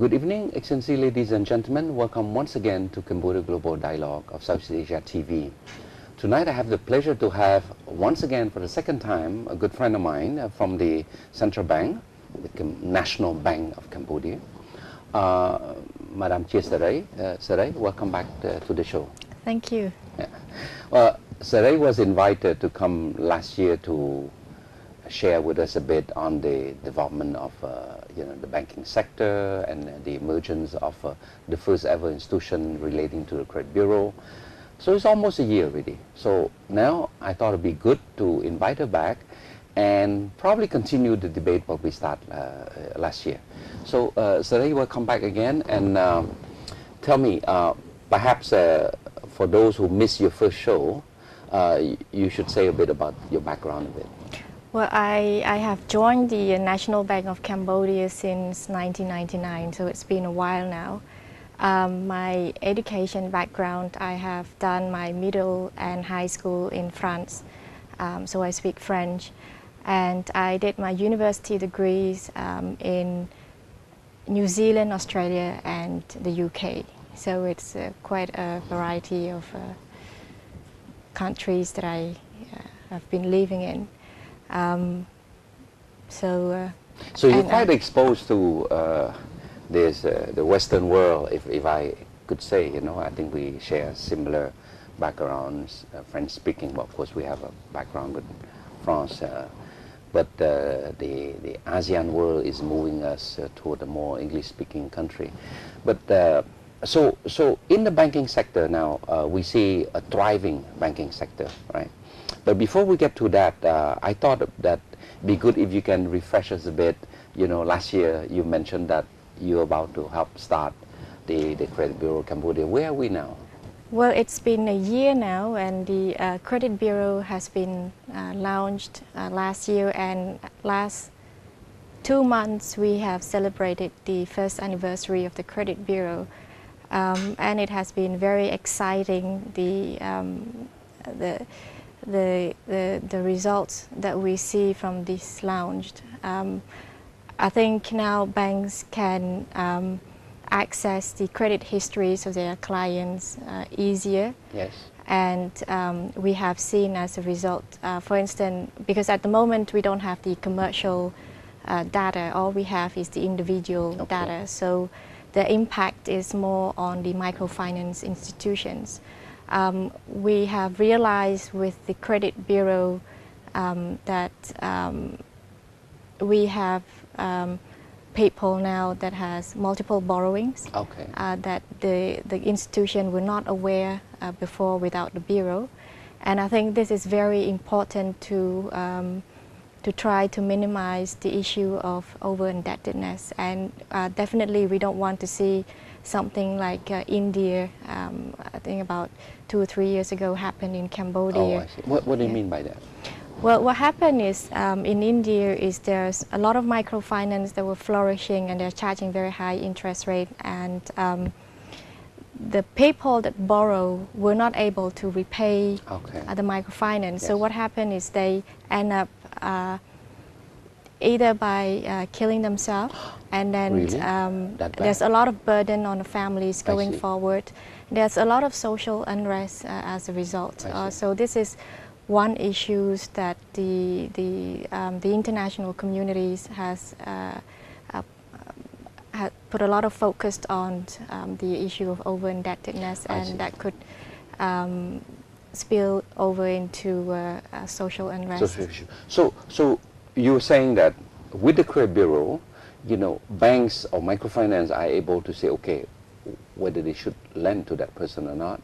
Good evening, Excellency, ladies and gentlemen. Welcome once again to Cambodia Global Dialogue of Southeast Asia TV. Tonight I have the pleasure to have, once again for the second time, a good friend of mine from the Central Bank, the National Bank of Cambodia, Madam Chia Saray. Saray, welcome back to the show. Thank you. Yeah. Well, Saray was invited to come last year to share with us a bit on the development of the banking sector and the emergence of the first ever institution relating to the credit bureau. So it's almost a year already. So now I thought it'd be good to invite her back and probably continue the debate what we started last year. So Saray, welcome back again, and tell me, perhaps for those who missed your first show, you should say a bit about your background a bit. Well, I have joined the National Bank of Cambodia since 1999, so it's been a while now. My education background, I have done my middle and high school in France, so I speak French. And I did my university degrees in New Zealand, Australia, and the UK. So it's quite a variety of countries that I have been living in. So you're quite exposed to the Western world, if I could say. I think we share similar backgrounds, French-speaking. But of course, we have a background with France. But the ASEAN world is moving us toward a more English-speaking country. But so in the banking sector now, we see a thriving banking sector, right? But before we get to that, I thought that it'd be good if you can refresh us a bit. Last year you mentioned that you're about to help start the Credit Bureau Cambodia. Where are we now? Well, it's been a year now, and the Credit Bureau has been launched last year, and last 2 months we have celebrated the first anniversary of the Credit Bureau, and it has been very exciting. The results that we see from this launch. I think now banks can access the credit histories of their clients easier. Yes. And we have seen as a result, for instance, because at the moment we don't have the commercial data, all we have is the individual data. So the impact is more on the microfinance institutions. We have realized with the Credit Bureau that we have people now that has multiple borrowings, that the institution were not aware before without the Bureau. And I think this is very important to try to minimize the issue of over-indebtedness. And definitely we don't want to see something like India, I think about 2 or 3 years ago, happened in Cambodia. Oh, I see. What do you mean by that? Well, what happened is in India is there's a lot of microfinance that were flourishing, and they're charging very high interest rate, and the people that borrow were not able to repay the microfinance. Yes. So what happened is they end up either by killing themselves, and then really? There's a lot of burden on the families going forward. There's a lot of social unrest as a result. So this is one issue that the international communities has put a lot of focus on, the issue of over-indebtedness, and that could spill over into social unrest. So you're saying that with the Credit Bureau, banks or microfinance are able to say, okay, whether they should lend to that person or not,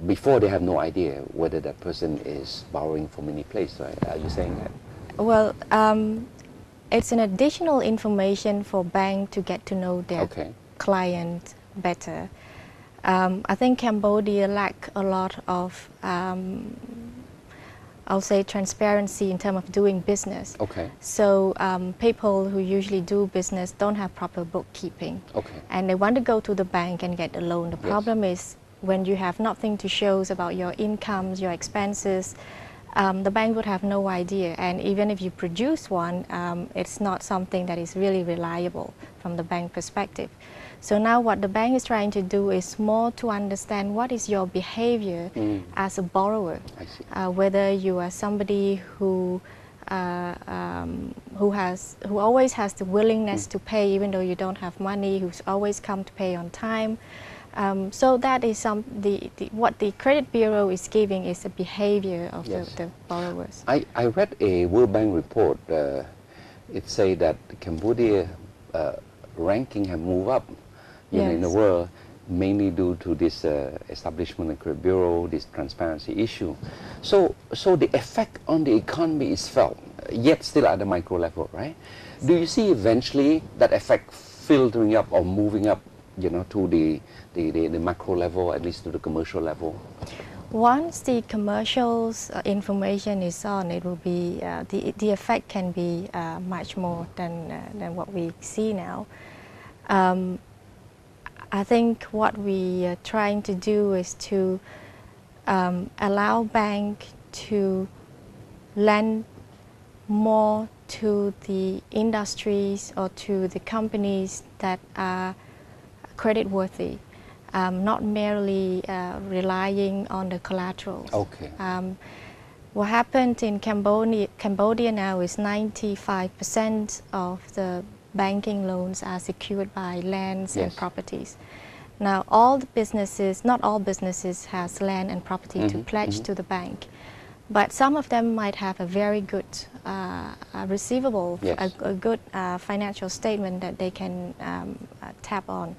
before they have no idea whether that person is borrowing from any place, right? Are you saying that? Well, it's an additional information for bank to get to know their client better. I think Cambodia lack a lot of I'll say transparency in terms of doing business. So people who usually do business don't have proper bookkeeping. And they want to go to the bank and get a loan. The problem is when you have nothing to show about your incomes, your expenses, the bank would have no idea. And even if you produce one, it's not something that is really reliable from the bank perspective. So now what the bank is trying to do is more to understand what is your behavior as a borrower. I see. Whether you are somebody who always has the willingness to pay even though you don't have money, who's always come to pay on time. So that is what the credit bureau is giving is the behavior of the borrowers. I read a World Bank report. It say that Cambodia ranking have moved up in the world, mainly due to this establishment of credit bureau, this transparency issue. So the effect on the economy is felt, yet still at the micro level, right? Do you see eventually that effect filtering up or moving up, to the macro level, at least to the commercial level? Once the commercials information is on, it will be the effect can be much more than what we see now. I think what we are trying to do is to allow bank to lend more to the industries or to the companies that are creditworthy, not merely relying on the collateral. Okay. What happened in Cambodia now is 95% of the banking loans are secured by lands and properties. Now, all the businesses, not all businesses has land and property to pledge to the bank, but some of them might have a very good receivable, a good financial statement that they can tap on.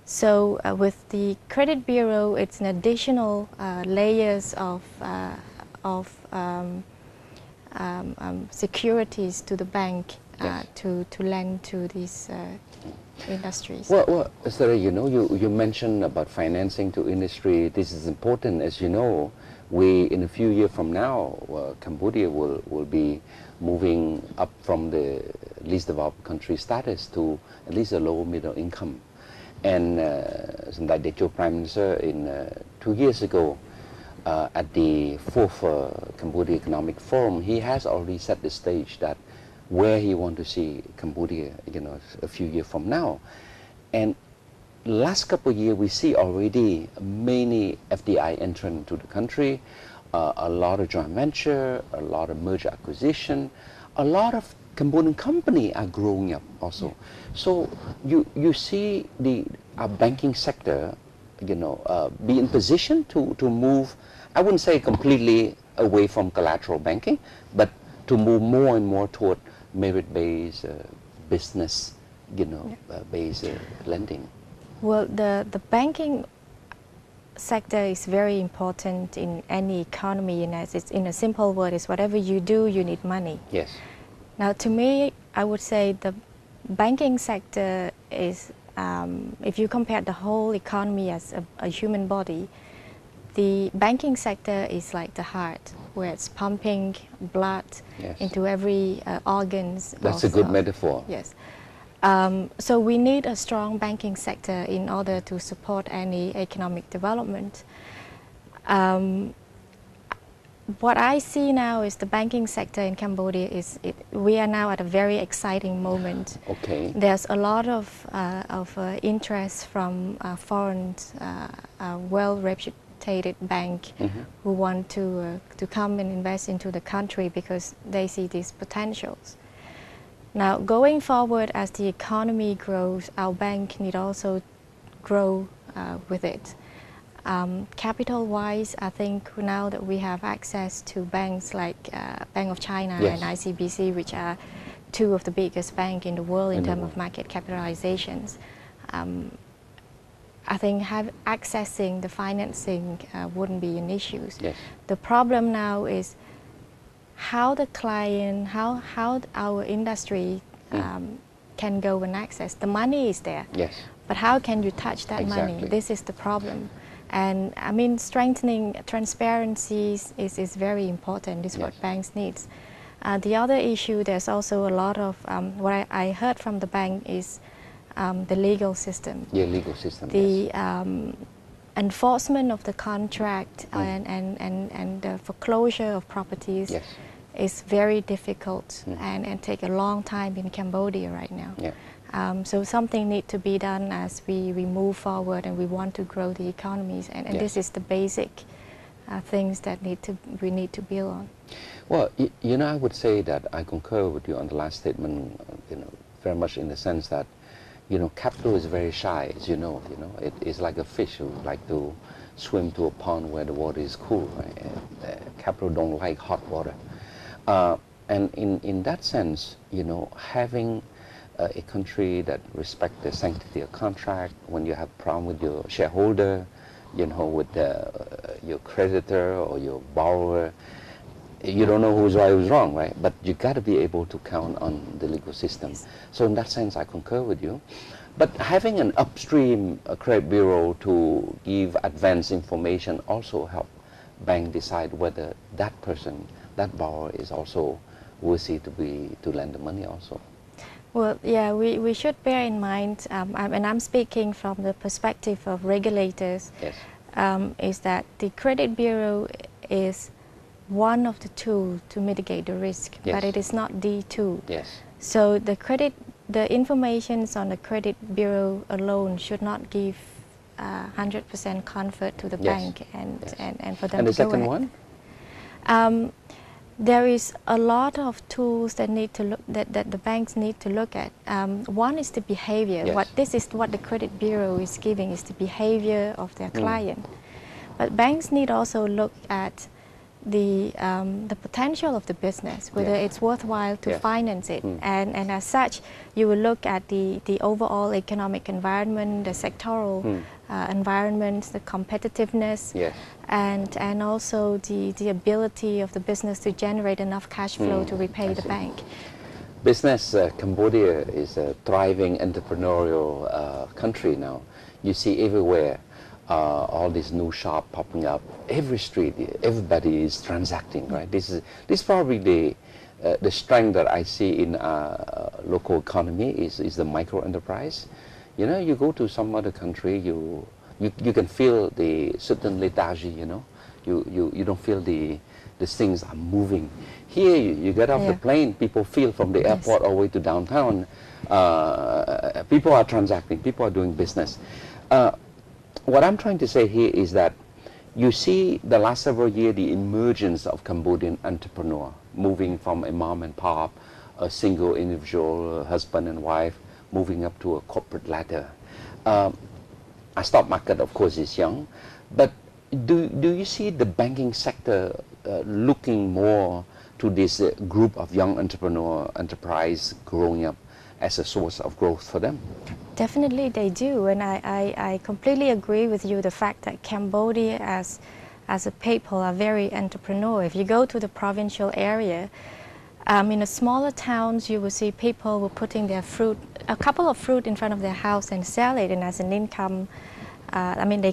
So with the credit bureau, it's an additional layers of securities to the bank to lend to these industries. Well, Sarah, you mentioned about financing to industry. This is important. As you know, in a few years from now, Cambodia will be moving up from the least developed country status to at least a low middle income. And Samdech Techo Prime Minister in 2 years ago, at the 4th Cambodia Economic Forum, he has already set the stage that where he wants to see Cambodia, a few years from now. And last couple of years, we see already many FDI entrant to the country, a lot of joint venture, a lot of merger acquisition, a lot of Cambodian companies are growing up also. So you see our banking sector, be in position to move, I wouldn't say completely away from collateral banking, but to move more and more toward merit-based business, based lending. Well, the banking sector is very important in any economy, and as it's in a simple word, is whatever you do, you need money. Yes. Now, to me, I would say the banking sector is, if you compare the whole economy as a human body, the banking sector is like the heart, where it's pumping blood into every organs. That's a good metaphor. Yes. So we need a strong banking sector in order to support any economic development. What I see now is the banking sector in Cambodia we are now at a very exciting moment. Okay. There's a lot of interest from foreign, well-reputed bank who want to come and invest into the country because they see these potentials. Now, going forward, as the economy grows, our bank need also grow with it. Capital-wise, I think now that we have access to banks like Bank of China and ICBC, which are two of the biggest banks in the world in terms of market capitalizations, I think accessing the financing wouldn't be an issue. Yes. The problem now is how the client, how our industry can go and access. The money is there, but how can you touch that money? This is the problem. And I mean, strengthening transparency is very important. This is what banks need. The other issue, there's also a lot of, what I heard from the bank is the legal system. Yeah, legal system, enforcement of the contract and the foreclosure of properties Yes. is very difficult and take a long time in Cambodia right now. Yeah. So something needs to be done as we move forward and we want to grow the economies, and Yes. this is the basic things that we need to build on. Well, you know, I would say that I concur with you on the last statement, you know, very much in the sense that, you know, capital is very shy, as you know, it is like a fish who like to swim to a pond where the water is cool, right? Capital don't like hot water. And in that sense, you know, having a country that respects the sanctity of contract, when you have a problem with your shareholder, you know, with your creditor or your borrower, you don't know who's right, who's wrong, right? But you got to be able to count on the legal system. Yes. So in that sense, I concur with you. But having an upstream credit bureau to give advance information also help bank decide whether that person, that borrower, is also worthy to lend the money also. Well, yeah, we should bear in mind, and I'm speaking from the perspective of regulators, Yes. Is that the credit bureau is one of the tools to mitigate the risk, Yes. but it is not the tool. Yes. So the information on the credit bureau alone should not give 100% comfort to the Yes. bank and, Yes. and for them And the to go second ahead. one? There is a lot of tools that that the banks need to look at. One is the behavior. Yes. This is what the credit bureau is giving, is the behavior of their client. But banks need also look at the potential of the business, whether Yes. it's worthwhile to Yes. finance it. And as such, you will look at the overall economic environment, the sectoral environment, the competitiveness, Yes. and also the ability of the business to generate enough cash flow to repay I the see. bank. Business, Cambodia is a thriving entrepreneurial country now. You see everywhere all these new shops popping up. Every street, everybody is transacting, right? This is probably the strength that I see in local economy is the micro enterprise. You know, you go to some other country, you can feel the certain lethargy. You know, you don't feel the things are moving. Here, you get off the plane, people feel from the airport all the way to downtown. People are transacting, people are doing business. What I'm trying to say here is that you see the last several years the emergence of Cambodian entrepreneur moving from a mom and pop, a single individual, husband and wife, moving up to a corporate ladder. Our stock market, of course, is young, but do you see the banking sector looking more to this group of young enterprise growing up as a source of growth for them? Definitely they do, and I completely agree with you, the fact that Cambodia as a people are very entrepreneurial. If you go to the provincial area, in the smaller towns, you will see people were putting their fruit, a couple of fruit in front of their house and sell it, and as an income, I mean, the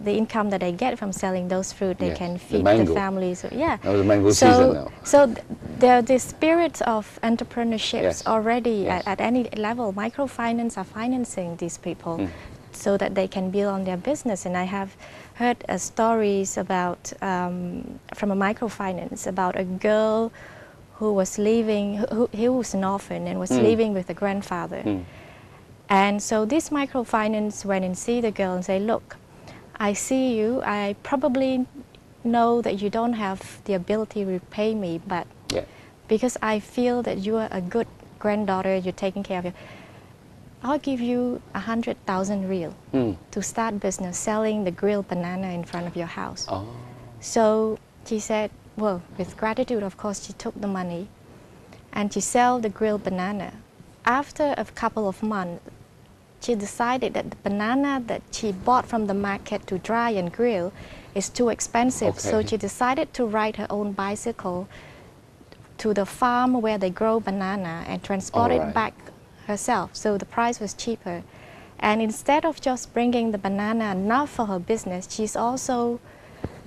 income that they get from selling those fruit, they can feed the families. So, yeah. Now the mango season now. So the spirit of entrepreneurship already at any level. Microfinance are financing these people so that they can build on their business. And I have heard stories about from a microfinance about a girl who was living, he was an orphan and was living with a grandfather. And so this microfinance went and see the girl and say, look, I see you, I probably know that you don't have the ability to repay me, but because I feel that you are a good granddaughter, you're taking care of you, I'll give you 100,000 real to start business selling the grilled banana in front of your house. So she said, well, with gratitude, of course, she took the money and she sold the grilled banana. After a couple of months, she decided that the banana that she bought from the market to dry and grill is too expensive. So she decided to ride her own bicycle to the farm where they grow banana and transport it back herself. So the price was cheaper. And instead of just bringing the banana enough for her business, she's also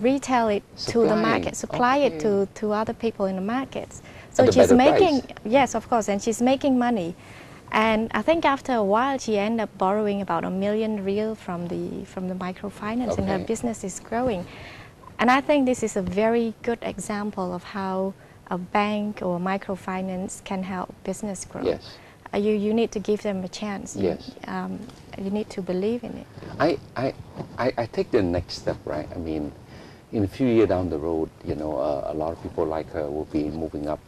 retail it to the market, supply it to other people in the markets. So she's making, yes, of course, and she's making money. And I think after a while, she ended up borrowing about $1 million real from the microfinance, and her Okay. business is growing. And I think this is a very good example of how a bank or microfinance can help business grow. Yes. You need to give them a chance. Yes. You need to believe in it. I take the next step, right? I mean, in a few years down the road, you know, a lot of people like her will be moving up,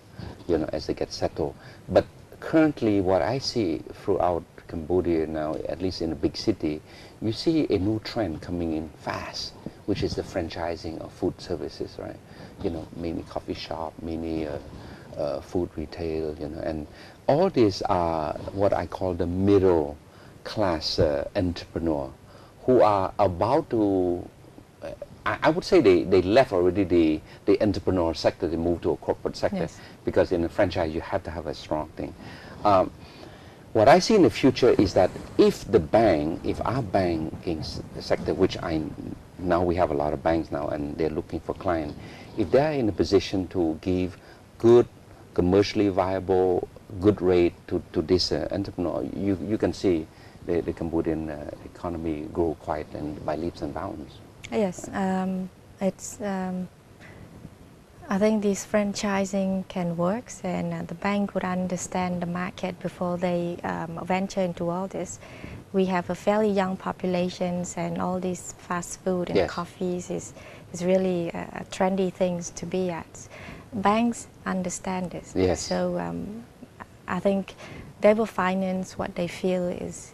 you know, as they get settled. But currently, what I see throughout Cambodia now, at least in a big city, you see a new trend coming in fast, which is the franchising of food services, right? You know, many coffee shop, many food retail, you know, and all these are what I call the middle class entrepreneur who are about to, I would say they left already the entrepreneur sector, they moved to a corporate sector. Yes. Because in a franchise you have to have a strong thing. What I see in the future is that if our banking sector, which now we have a lot of banks now and they're looking for clients, if they're in a position to give good, commercially viable, good rate to this entrepreneur, you can see the Cambodian economy grow quite by leaps and bounds. Yes, I think this franchising can work, and the bank would understand the market before they venture into all this. We have a fairly young population, and all these fast food and Yes. coffees is really a trendy things to be at. Banks understand this, Yes. so I think they will finance what they feel is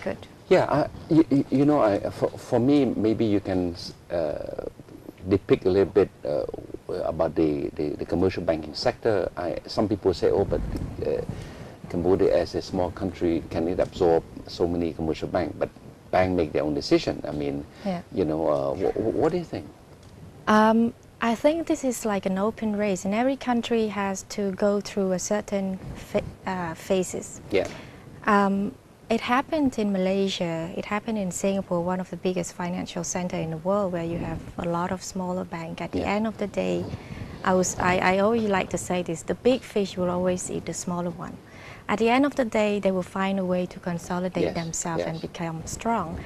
good. Yeah, you know, for me, maybe you can depict a little bit about the commercial banking sector. Some people say, oh, but Cambodia as a small country, can it absorb so many commercial banks? But banks make their own decision. I mean, Yeah. you know, what do you think? I think this is like an open race, and every country has to go through a certain phases. Yeah. It happened in Malaysia, it happened in Singapore, one of the biggest financial centers in the world, where you have a lot of smaller banks. At the Yeah. end of the day, I always like to say this, the big fish will always eat the smaller one. At the end of the day, they will find a way to consolidate Yes, themselves yes. and become strong.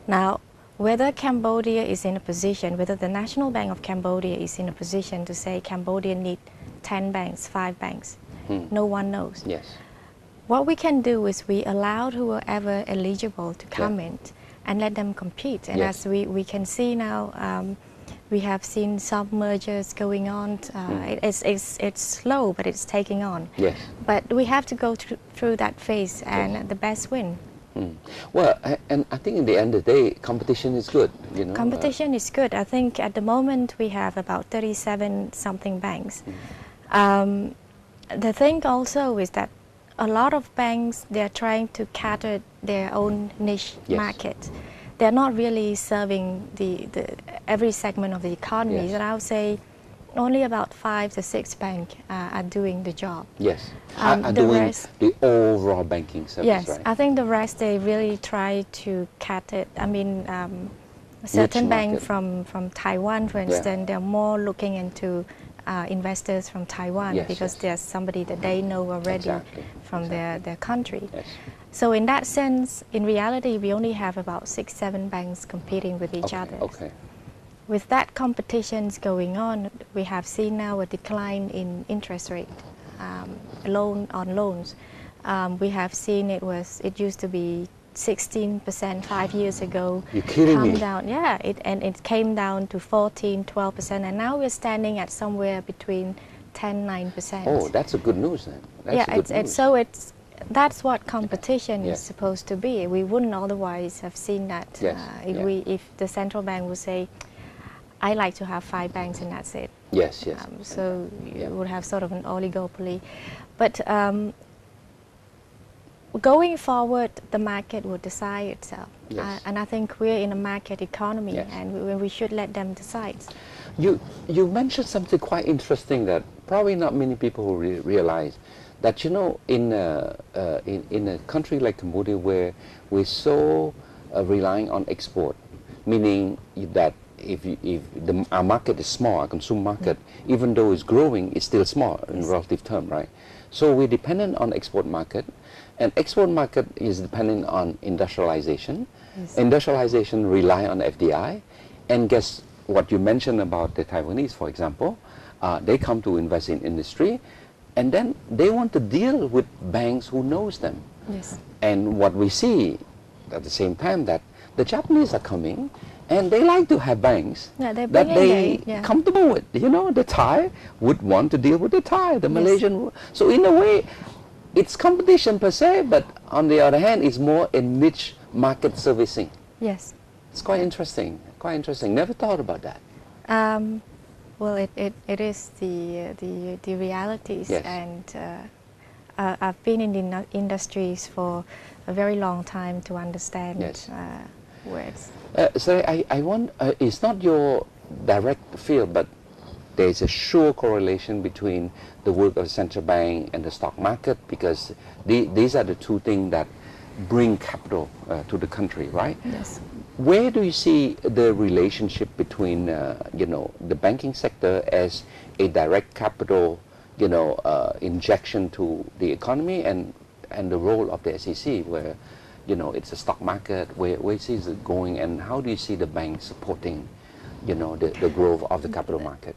Now, whether Cambodia is in a position, whether the National Bank of Cambodia is in a position to say Cambodia need 10 banks, 5 banks, no one knows. Yes. What we can do is we allow whoever eligible to come Yeah. in and let them compete. And Yes. as we can see now, we have seen some mergers going on. It's slow, but it's taking on. Yes. But we have to go through that phase, and the best win. Well, and I think in the end of the day, competition is good. You know. Competition is good. I think at the moment we have about 37 something banks. The thing also is that a lot of banks, they're trying to cater their own niche Yes. market. They're not really serving every segment of the economy. Yes. And I would say only about 5 to 6 banks are doing the job. Yes. The Are doing rest- the overall banking service, Yes, right? I think the rest, they really try to cater. I mean, certain banks market? from Taiwan, for instance, they're more looking into investors from Taiwan, Yes, because yes. there's somebody that they know already Exactly, from their country. Yes. So in that sense, in reality, we only have about 6, 7 banks competing with each Okay. other. Okay. With that competitions going on, we have seen now a decline in interest rate, loans. We have seen it used to be 16% 5 years ago. You're kidding Come me. down, yeah, it came down to 14, 12%, and now we're standing at somewhere between 10, 9%. Oh, that's a good news then. That's a good news. That's what competition Yeah. is supposed to be. We wouldn't otherwise have seen that. Yes, If the central bank would say, I like to have 5 banks and that's it. Yes, yes. So Yeah. you would have sort of an oligopoly. But going forward, the market will decide itself. Yes. And I think we're in a market economy, Yes. and we should let them decide. You mentioned something quite interesting that probably not many people will realize, that you know, in a country like Cambodia, where we're so relying on export, meaning that if our market is small, our consumer market, even though it's growing, it's still small in relative term, right? So we're dependent on export market, and export market is dependent on industrialization. Yes. Industrialization rely on FDI, and guess what you mentioned about the Taiwanese, for example, they come to invest in industry, and then they want to deal with banks who knows them. Yes. And what we see at the same time that the Japanese are coming, and they like to have banks Yeah, that bring in they yeah. comfortable with. You know, the Thai would want to deal with the Thai, the Malaysian. So in a way, it's competition per se, but on the other hand, it's more a niche market servicing. Yes. It's quite interesting. Quite interesting. Never thought about that. Well, it is the realities, Yes. and I've been in the industries for a very long time to understand Yes. where it's. So I want, it's not your direct field, but there's a sure correlation between the work of the central bank and the stock market, because these are the two things that bring capital to the country, right? Yes. Where do you see the relationship between, you know, the banking sector as a direct capital, you know, injection to the economy, and the role of the SEC, where, you know, it's a stock market, where is it going, and how do you see the bank supporting, you know, the growth of the capital market?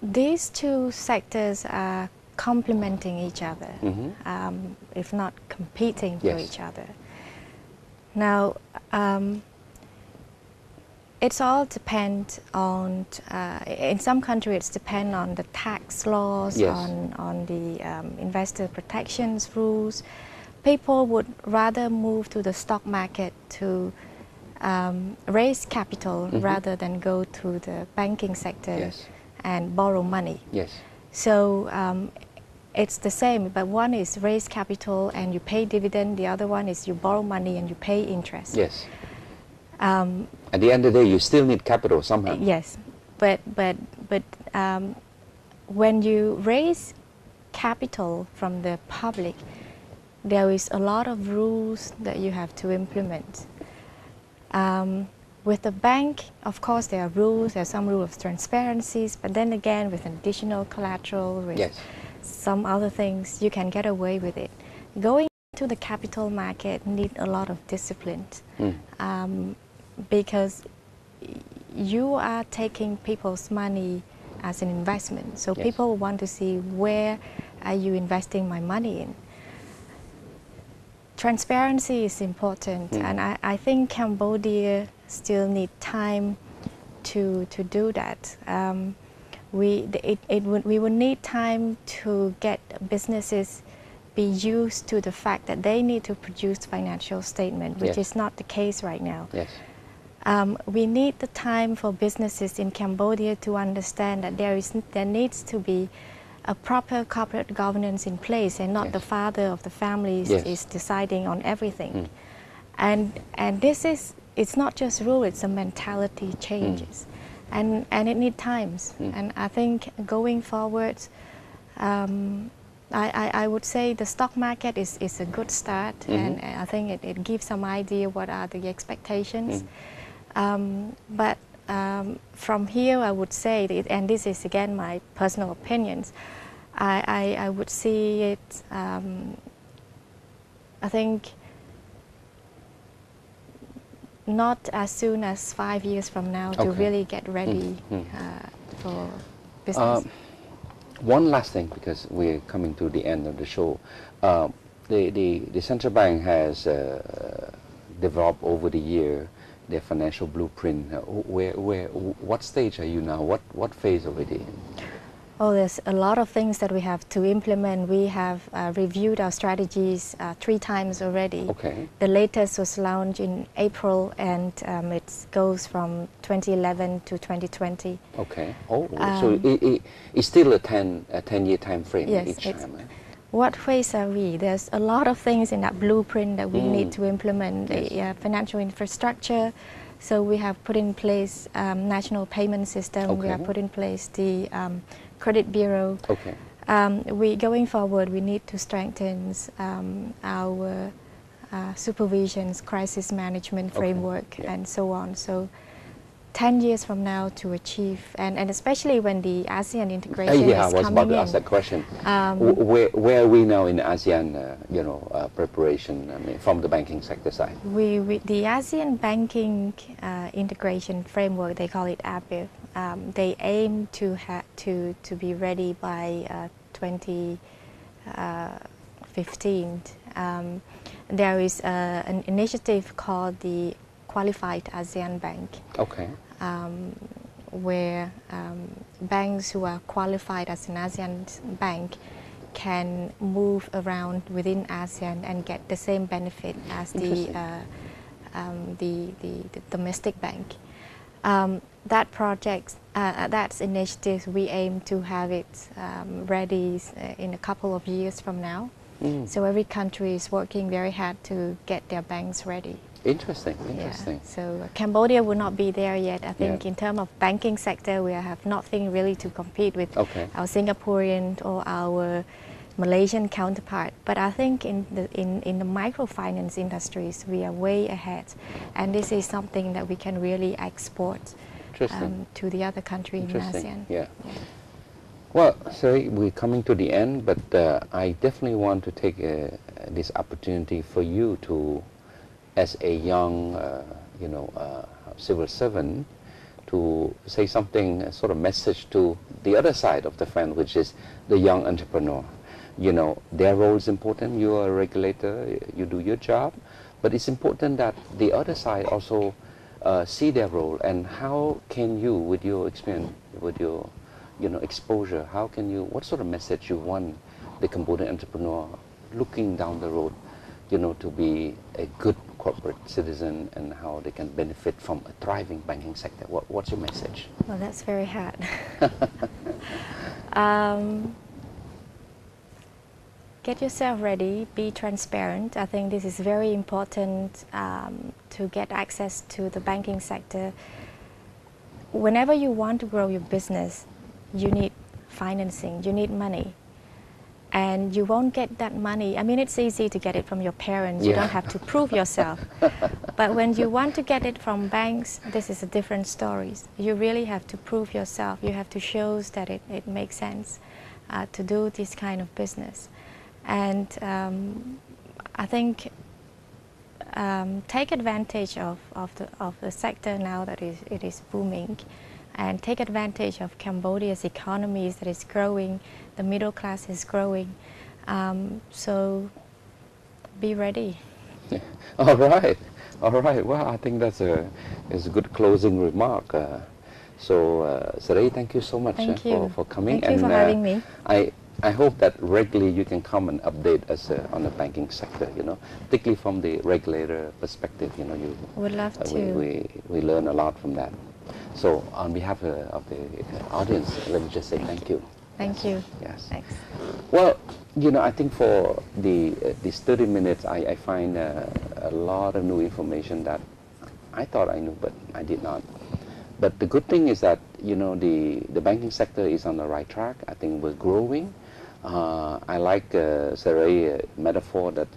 These two sectors are complementing each other, if not competing for Yes. each other. Now, it's all depend on, in some countries it's depend on the tax laws, Yes. on the investor protections rules. People would rather move to the stock market to raise capital rather than go to the banking sector Yes. and borrow money. Yes. So it's the same, but one is raise capital and you pay dividend, the other one is you borrow money and you pay interest. Yes. At the end of the day, you still need capital somehow. Yes, but when you raise capital from the public, there is a lot of rules that you have to implement. With the bank, of course, there are rules. There are some rules of transparencies, but then again, with additional collateral, with Yes. some other things, you can get away with it. Going to the capital market need a lot of discipline, because you are taking people's money as an investment. So Yes. people want to see, where are you investing my money in? Transparency is important, and I think Cambodia still need time to do that. We would need time to get businesses be used to the fact that they need to produce financial statement, which Yes. is not the case right now. Yes. We need the time for businesses in Cambodia to understand that there needs to be a proper corporate governance in place, and not Yes. the father of the family Yes. is deciding on everything. And this is, it's not just rule, it's a mentality changes. And it needs times. And I think going forward, I would say the stock market is a good start, and I think it gives some idea what are the expectations. But from here, I would say, that, and this is again my personal opinions, I would see it, I think, not as soon as 5 years from now to Okay. really get ready for business. One last thing, because we're coming to the end of the show. The central bank has developed over the year their financial blueprint. What stage are you now? What phase already? Oh, there's a lot of things that we have to implement. We have reviewed our strategies 3 times already. Okay. The latest was launched in April, and it goes from 2011 to 2020. Okay. Oh, so it's still a 10-year time frame Yes, each it's- time. What phase are we? There's a lot of things in that blueprint that we need to implement. Yes. The financial infrastructure. So we have put in place national payment system. We Okay. have put in place the credit bureau. Okay. Going forward, we need to strengthen our supervisions, crisis management framework, Yeah. and so on. So 10 years from now to achieve, and especially when the ASEAN integration Yeah, I is was about coming to in. ask that question. Where are we now in ASEAN, preparation, I mean, from the banking sector side? The ASEAN banking integration framework, they call it APIF. They aim to be ready by 2015. There is an initiative called the Qualified ASEAN Bank, Okay. where banks who are qualified as an ASEAN bank can move around within ASEAN and get the same benefit as the domestic bank. That project, that initiative, we aim to have it ready in a couple of years from now. So every country is working very hard to get their banks ready. Interesting, interesting. Yeah. So Cambodia will not be there yet. I think in terms of banking sector, we have nothing really to compete with our Singaporean or our Malaysian counterpart. But I think in the microfinance industries, we are way ahead, and this is something that we can really export to the other countries in ASEAN. Yeah. Well, sorry, we're coming to the end, but I definitely want to take this opportunity for you to, as a young, civil servant, to say something, sort of message to the other side of the fence, which is the young entrepreneur. You know, their role is important. You are a regulator, you do your job, but it's important that the other side also see their role. And how can you, with your experience, with your exposure, how can you, what sort of message you want the Cambodian entrepreneur looking down the road, to be a good corporate citizen, and how they can benefit from a thriving banking sector? What's your message? Well, that's very hard. Get yourself ready, be transparent. I think this is very important to get access to the banking sector. Whenever you want to grow your business, you need financing, you need money. And you won't get that money. I mean, it's easy to get it from your parents. You don't have to prove yourself. But when you want to get it from banks, this is a different story. You really have to prove yourself. You have to show that it makes sense to do this kind of business. And I think take advantage of the sector now that it is booming, and take advantage of Cambodia's economy that is growing. The middle class is growing, so be ready. All right. Well, I think that's a good closing remark. Saray, thank you so much for coming. Thank you for having me. I hope that regularly you can come and update us on the banking sector, particularly from the regulator perspective. You would love to. We learn a lot from that. So on behalf of the audience, let me just say thank you. Thank you. Yes. Thanks. Well, I think for these 30 minutes, I find a lot of new information that I thought I knew, but I did not. But the good thing is that, the banking sector is on the right track. I think we're growing. I like Saray's metaphor that,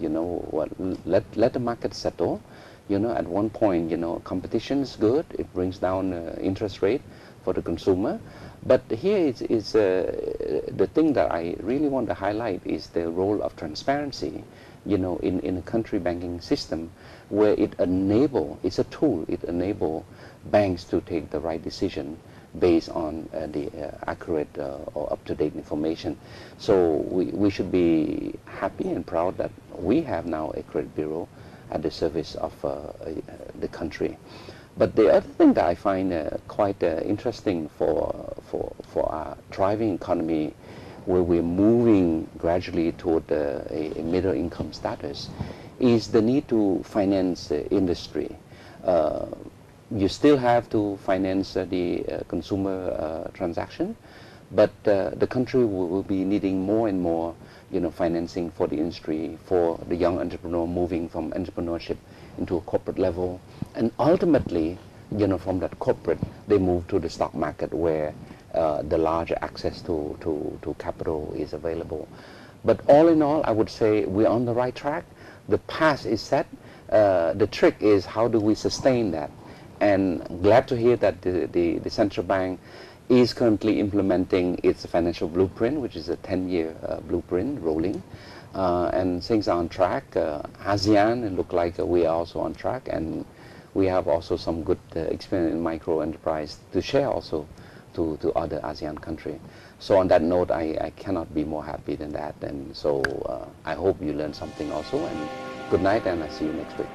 let the market settle. At one point, competition is good. It brings down interest rate for the consumer. But here is the thing that I really want to highlight is the role of transparency, in a country banking system, where it's a tool, it enables banks to take the right decision based on the accurate or up-to-date information. So we should be happy and proud that we have now a credit bureau at the service of the country. But the other thing that I find quite interesting for our thriving economy, where we're moving gradually toward a middle income status, is the need to finance industry. You still have to finance the consumer transaction, but the country will be needing more and more financing for the industry, for the young entrepreneur moving from entrepreneurship into a corporate level. And ultimately, from that corporate, they move to the stock market, where the larger access to capital is available. But all in all, I would say we're on the right track. The path is set. The trick is, how do we sustain that? And glad to hear that the central bank is currently implementing its financial blueprint, which is a 10-year blueprint rolling. And things are on track. ASEAN, it look like we are also on track, and we have also some good experience in micro enterprise to share also to other ASEAN countries. So on that note, I cannot be more happy than that. And so I hope you learned something also. And good night, and I'll see you next week.